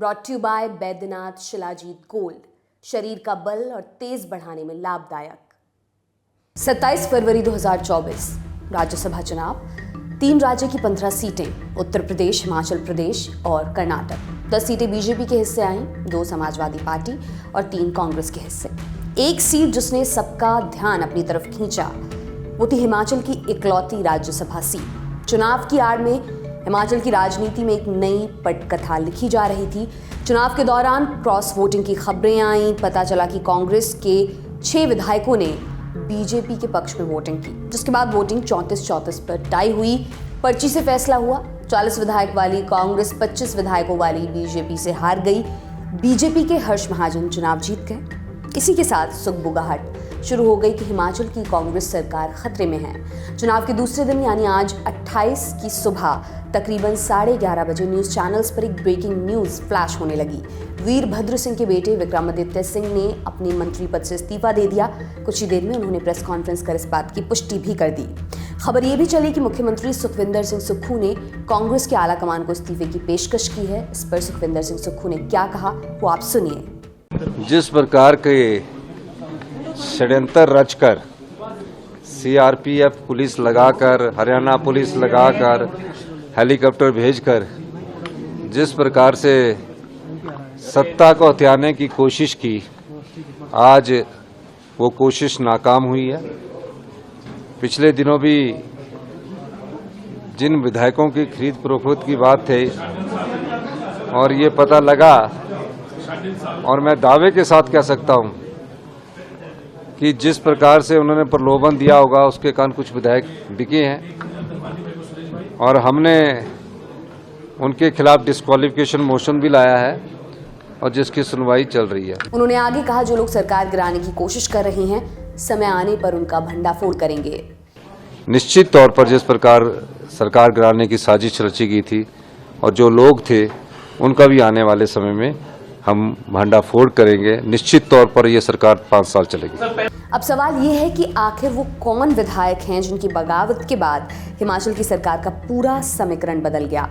Brought to by Baidyanath Shilajit gold, शरीर का बल और तेज बढ़ाने में लाभदायक। 27 फरवरी 2024 राज्यसभा चुनाव। 3 राज्य की 15 सीटें, उत्तर प्रदेश, हिमाचल प्रदेश और कर्नाटक। 10 सीटें बीजेपी के हिस्से आईं, 2 समाजवादी पार्टी और 3 कांग्रेस के हिस्से। एक सीट जिसने सबका ध्यान अपनी तरफ खींचा वो थी हिमाचल की इकलौती राज्यसभा सीट। चुनाव की आड़ में हिमाचल की राजनीति में एक नई पटकथा लिखी जा रही थी। चुनाव के दौरान क्रॉस वोटिंग की खबरें आईं। पता चला कि कांग्रेस के 6 विधायकों ने बीजेपी के पक्ष में वोटिंग की, जिसके बाद वोटिंग 34-34 पर टाई हुई। पर्ची से फैसला हुआ। 40 विधायक वाली कांग्रेस 25 विधायकों वाली बीजेपी से हार गई। बीजेपी के हर्ष महाजन चुनाव जीत गए। इसी के साथ सुगबुगाहट शुरू हो गई कि हिमाचल की कांग्रेस सरकार खतरे में है। चुनाव के दूसरे दिन यानी आज 28 की सुबह तकरीबन 11:30 बजे न्यूज चैनल्स पर एक ब्रेकिंग न्यूज फ्लैश होने लगी। वीरभद्र सिंह के बेटे विक्रमादित्य सिंह ने अपने मंत्री पद से इस्तीफा दे दिया। कुछ ही देर में उन्होंने प्रेस कॉन्फ्रेंस कर इस बात की पुष्टि भी कर दी। खबर ये भी चली कि मुख्यमंत्री सुखविंदर सिंह सुक्खू ने कांग्रेस के आला कमान को इस्तीफे की पेशकश की है। इस पर सुखविंदर सिंह सुक्खू ने क्या कहा वो आप सुनिए। जिस प्रकार के षड्यंत्र रचकर सीआरपीएफ पुलिस लगाकर, हरियाणा पुलिस लगाकर, हेलीकॉप्टर भेजकर जिस प्रकार से सत्ता को हथियाने की कोशिश की, आज वो कोशिश नाकाम हुई है। पिछले दिनों भी जिन विधायकों की खरीद फरोख्त की बात थी और ये पता लगा, और मैं दावे के साथ कह सकता हूं कि जिस प्रकार से उन्होंने प्रलोभन दिया होगा उसके कारण कुछ विधायक बिके हैं और हमने उनके खिलाफ डिस्क्वालिफिकेशन मोशन भी लाया है और जिसकी सुनवाई चल रही है। उन्होंने आगे कहा, जो लोग सरकार गिराने की कोशिश कर रहे हैं, समय आने पर उनका भंडाफोड़ करेंगे। निश्चित तौर पर जिस प्रकार सरकार गिराने की साजिश रची गई थी और जो लोग थे उनका भी आने वाले समय में हम भंडाफोड़ करेंगे। निश्चित तौर पर यह सरकार 5 साल चलेगी। अब सवाल ये है कि आखिर वो कौन विधायक हैं जिनकी बगावत के बाद हिमाचल की सरकार का पूरा समीकरण बदल गया।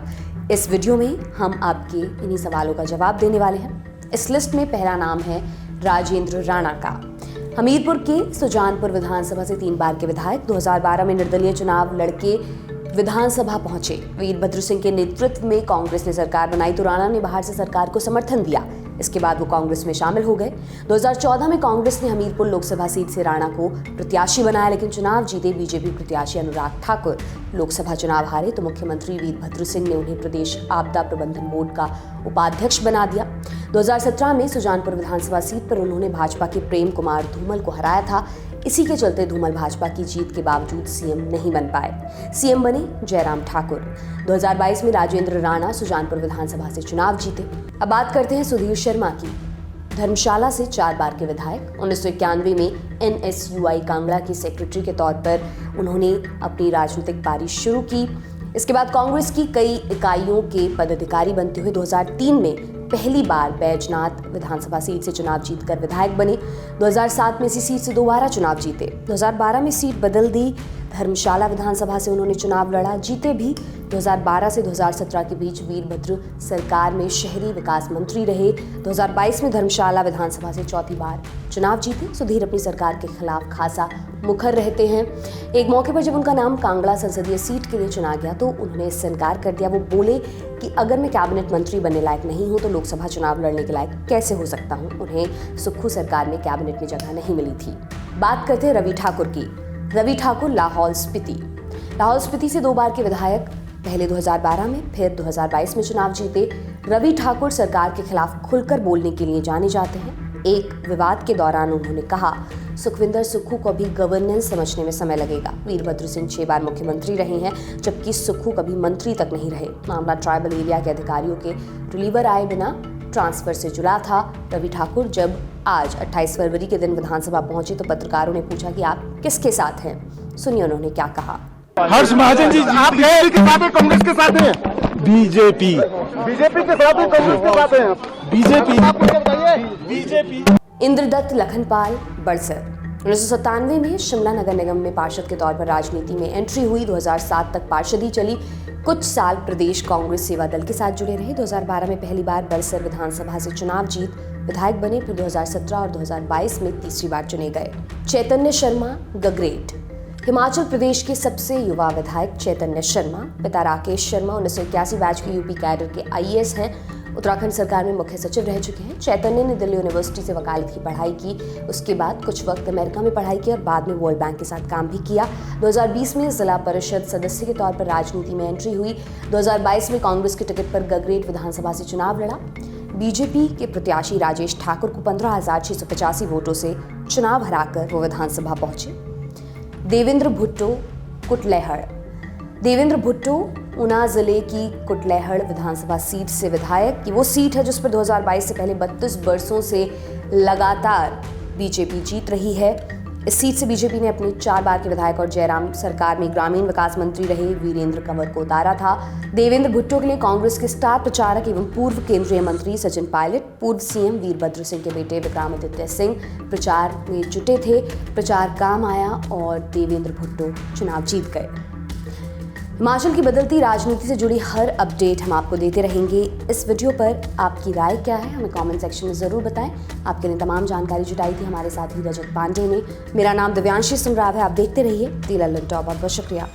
इस वीडियो में हम आपके इन्हीं सवालों का जवाब देने वाले हैं। इस लिस्ट में पहला नाम है राजेंद्र राणा का। हमीरपुर के सुजानपुर विधानसभा से 3 बार के विधायक 2012 में निर्दलीय चुनाव लड़के विधानसभा पहुंचे। वीरभद्र सिंह के नेतृत्व में कांग्रेस ने सरकार बनाई तो राणा ने बाहर से सरकार को समर्थन दिया। इसके बाद वो कांग्रेस में शामिल हो गए। 2014 में कांग्रेस ने हमीरपुर लोकसभा सीट से राणा को प्रत्याशी बनाया, लेकिन चुनाव जीते बीजेपी प्रत्याशी अनुराग ठाकुर लोकसभा चुनाव हारे तो मुख्यमंत्री वीरभद्र सिंह ने उन्हें प्रदेश आपदा प्रबंधन बोर्ड का उपाध्यक्ष बना दिया। 2017 में सुजानपुर विधानसभा सीट पर उन्होंने भाजपा के प्रेम कुमार धूमल को हराया था। इसी के चलते धूमल भाजपा की जीत के बावजूद सीएम नहीं बन पाए। सीएम बने जयराम ठाकुर। 2022 में राजेंद्र राणा सुजानपुर विधानसभा से चुनाव जीते। अब बात करते हैं सुधीर शर्मा की। धर्मशाला से 4 बार के विधायक। 1991 में NSUI कांगड़ा के सेक्रेटरी के तौर पर उन्होंने अपनी राजनीतिक पारी शुरू की। इसके बाद कांग्रेस की कई इकाइयों के पदाधिकारी बनते हुए 2003 में पहली बार बैजनाथ विधानसभा सीट से चुनाव जीतकर विधायक बने। 2007 में इसी सीट से दोबारा चुनाव जीते। 2012 में सीट बदल दी। धर्मशाला विधानसभा से उन्होंने चुनाव लड़ा, जीते भी। 2012 से 2017 के बीच वीरभद्र सरकार में शहरी विकास मंत्री रहे। 2022 में धर्मशाला विधानसभा से 4थी बार चुनाव जीते। सुधीर अपनी सरकार के खिलाफ खासा मुखर रहते हैं। एक मौके पर जब उनका नाम कांगड़ा संसदीय सीट के लिए चुना गया तो उन्होंने इससे इनकार कर दिया। वो बोले कि अगर मैं कैबिनेट मंत्री बनने लायक नहीं हूं तो लोकसभा चुनाव लड़ने के लायक कैसे हो सकता हूं। उन्हें सुक्खू सरकार में कैबिनेट में जगह नहीं मिली थी। बात करते हैं रवि ठाकुर की। रवि ठाकुर लाहौल स्पीति से 2 बार के विधायक। पहले 2012 में, फिर 2022 में चुनाव जीते। रवि ठाकुर सरकार के खिलाफ खुलकर बोलने के लिए जाने जाते हैं। एक विवाद के दौरान उन्होंने कहा, सुखविंदर सुक्खू को भी गवर्नेंस समझने में समय लगेगा। वीरभद्र सिंह 6 बार मुख्यमंत्री रहे हैं, जबकि सुक्खू कभी मंत्री तक नहीं रहे। मामला ट्राइबल एरिया के अधिकारियों के रिलीवर आए बिना ट्रांसफर से जुड़ा था। रवि ठाकुर जब आज 28 फरवरी के दिन विधानसभा पहुंचे तो पत्रकारों ने पूछा कि आप किसके साथ हैं। सुनिए उन्होंने क्या कहा। हर्ष महाजन जी, आप बीजेपी के साथ हैं, कांग्रेस के साथ हैं? बीजेपी के साथ हैं, कांग्रेस के साथ हैं? बीजेपी। इंद्रदत्त लखनपाल बड़सर। 1997 में शिमला नगर निगम में पार्षद के तौर पर राजनीति में एंट्री हुई। 2007 तक पार्षदी चली। कुछ साल प्रदेश कांग्रेस सेवा दल के साथ जुड़े रहे। 2012 में पहली बार बड़सर विधानसभा से चुनाव जीत विधायक बने, फिर 2017 और 2022 में तीसरी बार चुने गए। चैतन्य शर्मा गगरेट हिमाचल प्रदेश के सबसे युवा विधायक चैतन्य शर्मा, पिता राकेश शर्मा 1981 बैच के यूपी कैडर के आईएएस हैं। उत्तराखंड सरकार में मुख्य सचिव रह चुके हैं। चैतन्य ने दिल्ली यूनिवर्सिटी से वकालत की पढ़ाई की, उसके बाद कुछ वक्त अमेरिका में पढ़ाई की और बाद में वर्ल्ड बैंक के साथ काम भी किया। 2020 में जिला परिषद सदस्य के तौर पर राजनीति में एंट्री हुई। 2022 में कांग्रेस के टिकट पर गगरेट विधानसभा से चुनाव लड़ा। बीजेपी के प्रत्याशी राजेश ठाकुर को 15,685 वोटों से चुनाव हराकर वो विधानसभा पहुंचे। देवेंद्र भुट्टो कुटलैहड़ ऊना जिले की कुटलैहड़ विधानसभा सीट से विधायक की वो सीट है जिस पर 2022 से पहले 32 वर्षों से लगातार बीजेपी जीत रही है। इस सीट से बीजेपी ने अपने 4 बार के विधायक और जयराम सरकार में ग्रामीण विकास मंत्री रहे वीरेंद्र कंवर को उतारा था। देवेंद्र भुट्टो के लिए कांग्रेस के स्टार प्रचारक एवं पूर्व केंद्रीय मंत्री सचिन पायलट, पूर्व सीएम वीरभद्र सिंह के बेटे विक्रमादित्य सिंह प्रचार में जुटे थे। प्रचार काम आया और देवेंद्र भुट्टो चुनाव जीत गए। हिमाचल की बदलती राजनीति से जुड़ी हर अपडेट हम आपको देते रहेंगे। इस वीडियो पर आपकी राय क्या है हमें कमेंट सेक्शन में ज़रूर बताएं। आपके लिए तमाम जानकारी जुटाई थी हमारे साथी रजत पांडे ने। मेरा नाम दिव्यांशी सुन रहा है। आप देखते रहिए दी लल्लन टॉप। बहुत शुक्रिया।